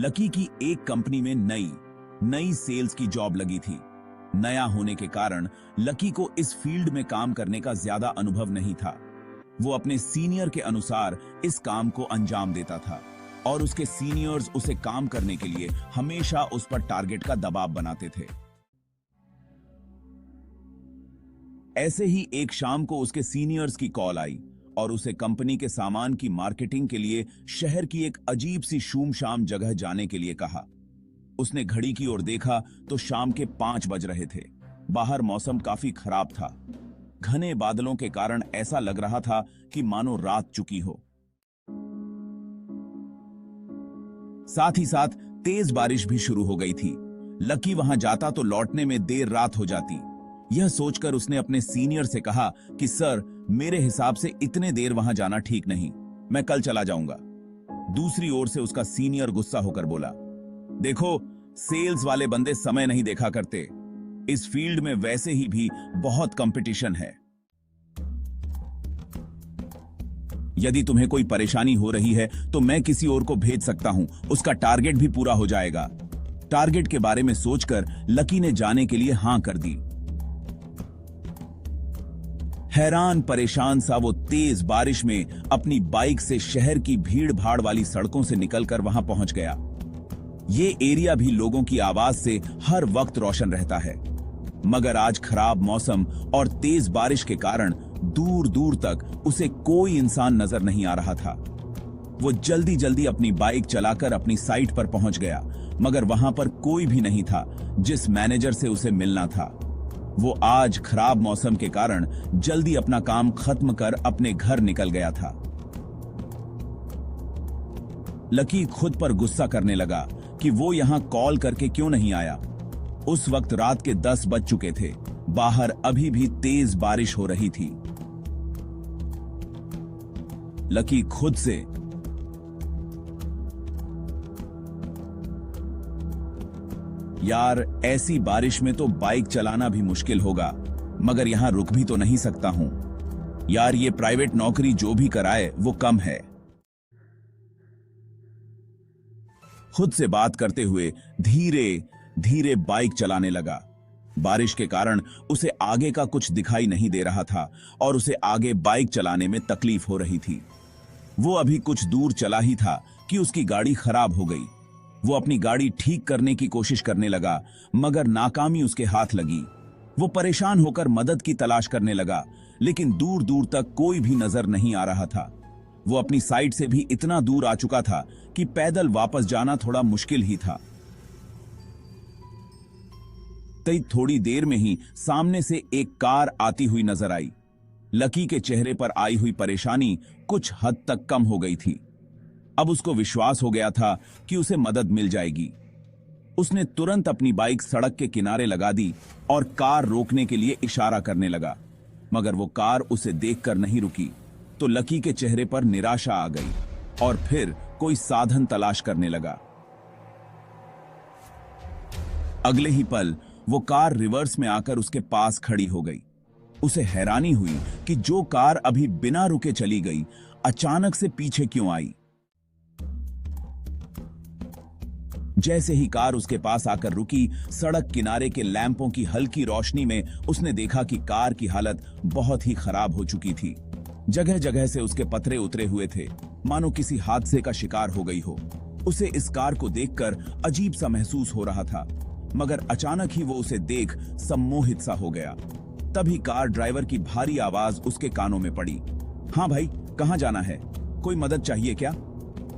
Lucky की एक company में नई सेल्स की जॉब लगी थी। नया होने के कारण लकी को इस फील्ड में काम करने का ज्यादा अनुभव नहीं था। वो अपने सीनियर के अनुसार इस काम को अंजाम देता था और उसके सीनियर्स उसे काम करने के लिए हमेशा उस पर टारगेट का दबाव बनाते थे। ऐसे ही एक शाम को उसके सीनियर्स की कॉल आई और उसे कंपनी के सामान की मार्केटिंग के लिए शहर की एक अजीब सी शूमशाम जगह जाने के लिए कहा। उसने घड़ी की ओर देखा तो शाम के 5 बज रहे थे। बाहर मौसम काफी खराब था। घने बादलों के कारण ऐसा लग रहा था कि मानो रात चुकी हो। साथ ही साथ तेज बारिश भी शुरू हो गई थी। लकी वहां जाता तो लौटने में देर रात हो जाती। यह सोचकर उसने अपने सीनियर से कहा कि सर, मेरे हिसाब से इतने देर वहां जाना ठीक नहीं, मैं कल चला जाऊंगा। दूसरी ओर से उसका सीनियर गुस्सा होकर बोला, देखो, सेल्स वाले बंदे समय नहीं देखा करते। इस फील्ड में वैसे ही भी बहुत कंपटीशन है। यदि तुम्हें कोई परेशानी हो रही है तो मैं किसी और को भेज सकता हूं, उसका टारगेट भी पूरा हो जाएगा। टारगेट के बारे में सोचकर लकी ने जाने के लिए हां कर दी। हैरान परेशान सा वो तेज बारिश में अपनी बाइक से शहर की भीड़ भाड़ वाली सड़कों से निकलकर वहां पहुंच गया। ये एरिया भी लोगों की आवाज से हर वक्त रोशन रहता है, मगर आज खराब मौसम और तेज बारिश के कारण दूर दूर तक उसे कोई इंसान नजर नहीं आ रहा था। वो जल्दी जल्दी अपनी बाइक चलाकर अपनी साइट पर पहुंच गया, मगर वहां पर कोई भी नहीं था जिस मैनेजर से उसे मिलना था। वो आज खराब मौसम के कारण जल्दी अपना काम खत्म कर अपने घर निकल गया था। लकी खुद पर गुस्सा करने लगा कि वो यहां कॉल करके क्यों नहीं आया। उस वक्त रात के 10 बज चुके थे। बाहर अभी भी तेज बारिश हो रही थी। लकी खुद से यार, ऐसी बारिश में तो बाइक चलाना भी मुश्किल होगा, मगर यहां रुक भी तो नहीं सकता हूं। यार, ये प्राइवेट नौकरी जो भी कराए वो कम है। खुद से बात करते हुए धीरे धीरे बाइक चलाने लगा। बारिश के कारण उसे आगे का कुछ दिखाई नहीं दे रहा था और उसे आगे बाइक चलाने में तकलीफ हो रही थी। वो अभी कुछ दूर चला ही था कि उसकी गाड़ी खराब हो गई। वो अपनी गाड़ी ठीक करने की कोशिश करने लगा, मगर नाकामी उसके हाथ लगी। वो परेशान होकर मदद की तलाश करने लगा, लेकिन दूर दूर तक कोई भी नजर नहीं आ रहा था। वो अपनी साइड से भी इतना दूर आ चुका था कि पैदल वापस जाना थोड़ा मुश्किल ही था। तई थोड़ी देर में ही सामने से एक कार आती हुई नजर आई। लकी के चेहरे पर आई हुई परेशानी कुछ हद तक कम हो गई थी। अब उसको विश्वास हो गया था कि उसे मदद मिल जाएगी। उसने तुरंत अपनी बाइक सड़क के किनारे लगा दी और कार रोकने के लिए इशारा करने लगा, मगर वो कार उसे देखकर नहीं रुकी। तो लकी के चेहरे पर निराशा आ गई और फिर कोई साधन तलाश करने लगा। अगले ही पल वो कार रिवर्स में आकर उसके पास खड़ी हो गई। उसे हैरानी हुई कि जो कार अभी बिना रुके चली गई, अचानक से पीछे क्यों आई। जैसे ही कार उसके पास आकर रुकी, सड़क किनारे के लैंपों की हल्की रोशनी में उसने देखा कि कार की हालत बहुत ही खराब हो चुकी थी। जगह जगह से उसके पतरे उतरे हुए थे, मानो किसी हादसे का शिकार हो गई हो। उसे इस कार को देखकर अजीब सा महसूस हो रहा था, मगर अचानक ही वो उसे देख सम्मोहित सा हो गया। तभी कार ड्राइवर की भारी आवाज उसके कानों में पड़ी। हाँ भाई, कहां जाना है? कोई मदद चाहिए क्या?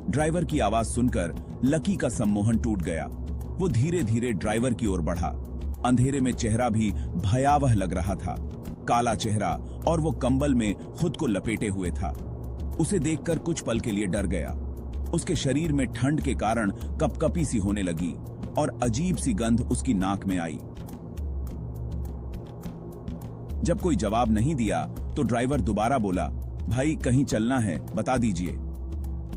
ड्राइवर की आवाज सुनकर लकी का सम्मोहन टूट गया। वो धीरे धीरे ड्राइवर की ओर बढ़ा। अंधेरे में चेहरा भी भयावह लग रहा था, काला चेहरा, और वो कंबल में खुद को लपेटे हुए था। उसे देखकर कुछ पल के लिए डर गया। उसके शरीर में ठंड के कारण कपकपी सी होने लगी और अजीब सी गंध उसकी नाक में आई। जब कोई जवाब नहीं दिया तो ड्राइवर दोबारा बोला, भाई कहीं चलना है, बता दीजिए।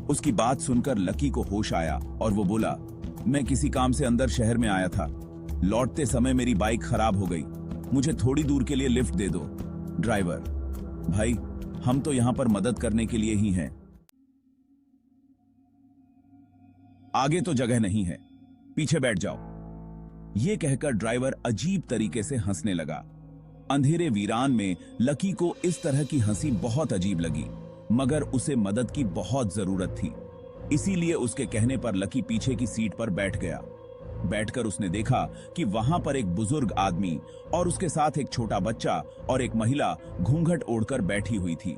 उसकी बात सुनकर लकी को होश आया और वो बोला, मैं किसी काम से अंदर शहर में आया था। लौटते समय मेरी बाइक खराब हो गई, मुझे थोड़ी दूर के लिए लिफ्ट दे दो। ड्राइवर, भाई हम तो यहां पर मदद करने के लिए ही हैं। आगे तो जगह नहीं है, पीछे बैठ जाओ। ये कहकर ड्राइवर अजीब तरीके से हंसने लगा। अंधेरे वीरान में लकी को इस तरह की हंसी बहुत अजीब लगी, मगर उसे मदद की बहुत जरूरत थी। इसीलिए उसके कहने पर लकी पीछे की सीट पर बैठ गया। बैठकर उसने देखा कि वहां पर एक बुजुर्ग आदमी और उसके साथ एक छोटा बच्चा और एक महिला घूंघट ओढ़कर बैठी हुई थी।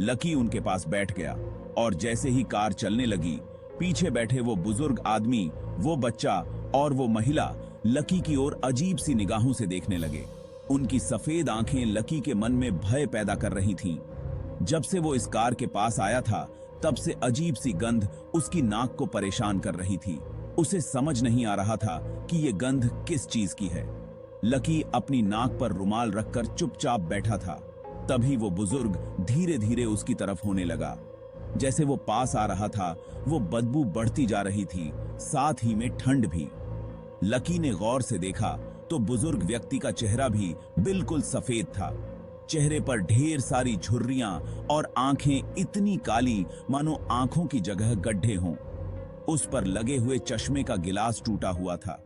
लकी उनके पास बैठ गया और जैसे ही कार चलने लगी, पीछे बैठे वो बुजुर्ग आदमी, वो बच्चा और वो महिला लकी की ओर अजीब सी निगाहों से देखने लगे। उनकी सफेद आंखें लकी के मन में भय पैदा कर रही थीं। जब से वो इस कार के पास आया था, तब से अजीब सी गंध उसकी नाक को परेशान कर रही थी। उसे समझ नहीं आ रहा था कि ये गंध किस चीज की है। लकी अपनी नाक पर रुमाल रखकर चुपचाप बैठा था। तभी वो बुजुर्ग धीरे धीरे उसकी तरफ होने लगा। जैसे वो पास आ रहा था, वो बदबू बढ़ती जा रही थी, साथ ही में ठंड भी। लकी ने गौर से देखा तो बुजुर्ग व्यक्ति का चेहरा भी बिल्कुल सफेद था। चेहरे पर ढेर सारी झुर्रियां और आंखें इतनी काली मानो आंखों की जगह गड्ढे हों। उस पर लगे हुए चश्मे का गिलास टूटा हुआ था।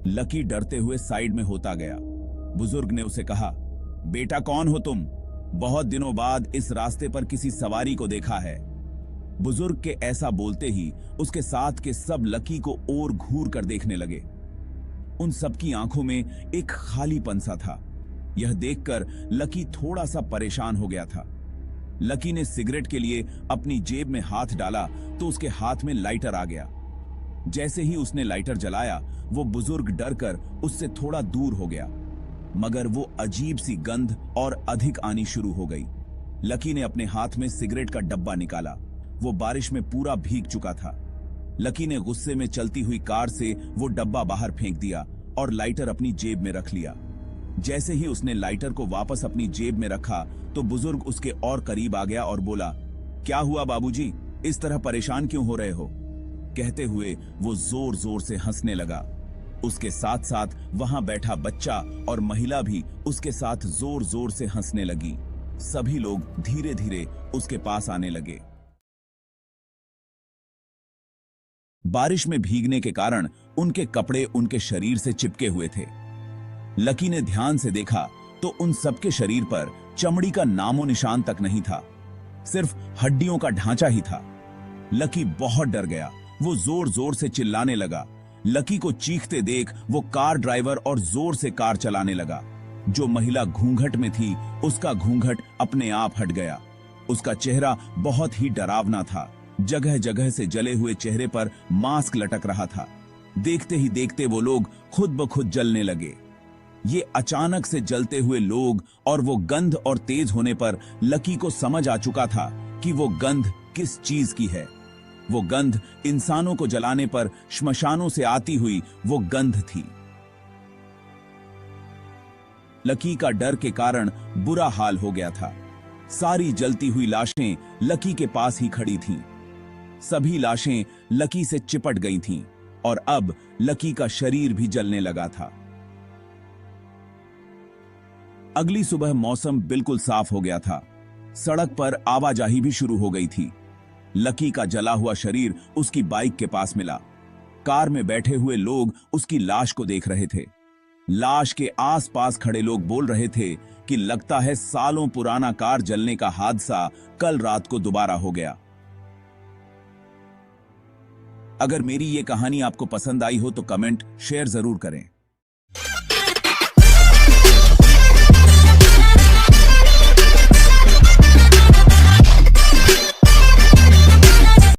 लकी डरते हुए साइड में होता गया। बुजुर्ग ने उसे कहा, बेटा कौन हो तुम? बहुत दिनों बाद इस रास्ते पर किसी सवारी को देखा है। बुजुर्ग के ऐसा बोलते ही उसके साथ के सब लकी को और घूर कर देखने लगे। उन सबकी आंखों में एक खालीपन सा था। यह देखकर लकी थोड़ा सा परेशान हो गया था। लकी ने सिगरेट के लिए अपनी जेब में हाथ डाला तो उसके हाथ में लाइटर आ गया। जैसे ही उसने लाइटर जलाया, वो बुजुर्ग डरकर उससे थोड़ा दूर हो गया, मगर वो अजीब सी गंध और अधिक आनी शुरू हो गई। लकी ने अपने हाथ में सिगरेट का डब्बा निकाला। वो बारिश में पूरा भीग चुका था। लकी ने गुस्से में चलती हुई कार से वो डब्बा बाहर फेंक दिया और लाइटर अपनी जेब में रख लिया। जैसे ही उसने लाइटर को वापस अपनी जेब में रखा तो बुजुर्ग उसके और करीब आ गया और बोला, क्या हुआ बाबूजी, इस तरह परेशान क्यों हो रहे हो? कहते हुए वो जोर जोर से हंसने लगा। उसके साथ साथ वहां बैठा बच्चा और महिला भी उसके साथ जोर जोर से हंसने लगी। सभी लोग धीरे धीरे उसके पास आने लगे। बारिश में भीगने के कारण उनके कपड़े उनके शरीर से चिपके हुए थे। लकी ने ध्यान से देखा तो उन सबके शरीर पर चमड़ी का नामो निशान तक नहीं था, सिर्फ हड्डियों का ढांचा ही था। लकी बहुत डर गया। वो जोर जोर से चिल्लाने लगा। लकी को चीखते देख वो कार ड्राइवर और जोर से कार चलाने लगा। जो महिला घूंघट में थी, उसका घूंघट अपने आप हट गया। उसका चेहरा बहुत ही डरावना था। जगह जगह से जले हुए चेहरे पर मास्क लटक रहा था। देखते ही देखते वो लोग खुद ब खुद जलने लगे। ये अचानक से जलते हुए लोग और वो गंध और तेज होने पर लकी को समझ आ चुका था कि वो गंध किस चीज की है। वो गंध इंसानों को जलाने पर श्मशानों से आती हुई वो गंध थी। लकी का डर के कारण बुरा हाल हो गया था। सारी जलती हुई लाशें लकी के पास ही खड़ी थीं। सभी लाशें लकी से चिपट गई थीं और अब लकी का शरीर भी जलने लगा था। अगली सुबह मौसम बिल्कुल साफ हो गया था। सड़क पर आवाजाही भी शुरू हो गई थी। लकी का जला हुआ शरीर उसकी बाइक के पास मिला। कार में बैठे हुए लोग उसकी लाश को देख रहे थे। लाश के आसपास खड़े लोग बोल रहे थे कि लगता है सालों पुराना कार जलने का हादसा कल रात को दोबारा हो गया। अगर मेरी ये कहानी आपको पसंद आई हो तो कमेंट, शेयर जरूर करें।